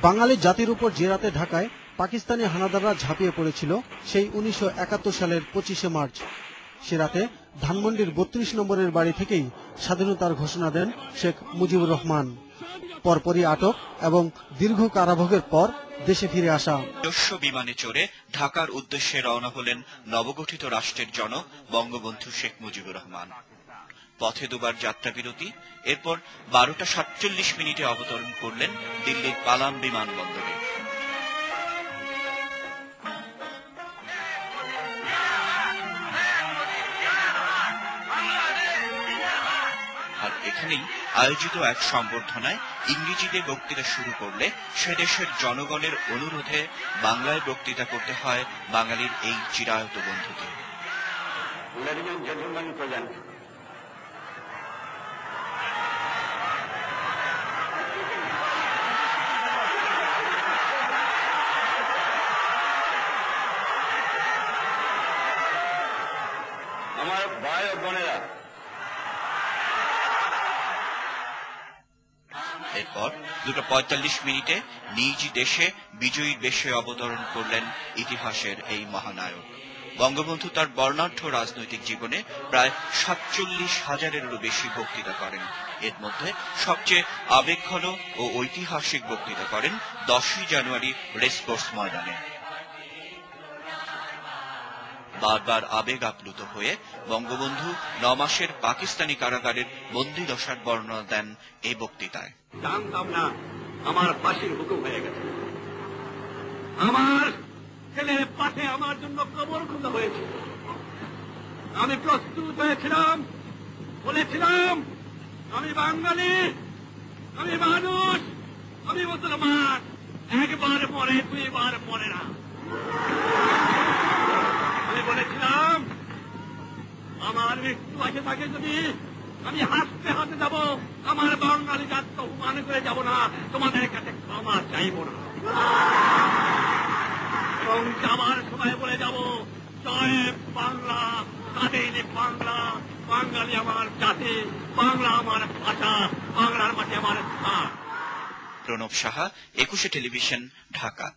বাঙালি জাতির উপর যে রাতে ঢাকায় পাকিস্তানি হানাদাররা ঝাঁপিয়ে পড়েছিল সেই 1971 সালের 25শে মার্চ। সে রাতে ধানমন্ডির 32 নম্বরের বাড়ি থেকেই স্বাধীনতার ঘোষণা দেন শেখ মুজিবুর রহমান। পরপরই আটক এবং দীর্ঘ কারাভোগের পর দেশে ফিরে আসা। নিজস্ব বিমানে চড়ে ঢাকার উদ্দেশ্যে রওনা হলেন নবগঠিত রাষ্ট্রের জনক বঙ্গবন্ধু শেখ মুজিবুর রহমান। পথে দুবার যাত্রা বিরতি, এরপর 12:47 অবতরণ করলেন দিল্লির পালাম বিমানবন্দরে। আর এখানেই আয়োজিত এক সংবর্ধনায় ইংরেজিতে বক্তৃতা শুরু করলে সে দেশের জনগণের অনুরোধে বাংলায় বক্তৃতা করতে হয় বাঙালির এই চিরায়ত বন্ধুকে। আমার ভাই ও বোনেরা, এরপর 2:45 নিজ দেশে বিজয়ীর বেশে অবতরণ করলেন ইতিহাসের এই মহানায়ক। বঙ্গবন্ধু তার বর্ণাঢ্য রাজনৈতিক জীবনে প্রায় 47,000-এরও বেশি বক্তৃতা করেন। এর মধ্যে সবচেয়ে আবেগঘন ও ঐতিহাসিক বক্তৃতা করেন 10ই জানুয়ারি রেসকোর্স ময়দানে। বারবার আবেগ আপ্লুত হয়ে বঙ্গবন্ধু 9 মাসের পাকিস্তানি কারাগারের বন্দী দশার বর্ণনা দেন এই বক্তৃতায়। জানতাম না আমার ফাঁসির হুকুম হয়ে গেছে। আমার ছেলের পাশে আমার জন্য কবর খোঁজা হয়েছে। আমি প্রস্তুত হয়েছিলাম, বলেছিলাম আমি বাঙালি, আমি মানুষ, আমি মুসলমান। একবার মরে, 2 বার মরে না। আমি বলেছিলাম আমার মৃত্যু আসে থাকে যদি আমি হাসতে হাসতে যাব, আমার বাঙালি জাতকে অপমান করে যাব না, তোমাদের কাছে ক্ষমা চাইব না। এবং যাবার সময় বলে যাব, জয় বাংলা, স্বাধীন বাংলা, বাঙালি আমার জাতি, বাংলা আমার ভাষা, বাংলার মাটি আমার স্থান। প্রণব সাহা, 21শে টেলিভিশন, ঢাকা।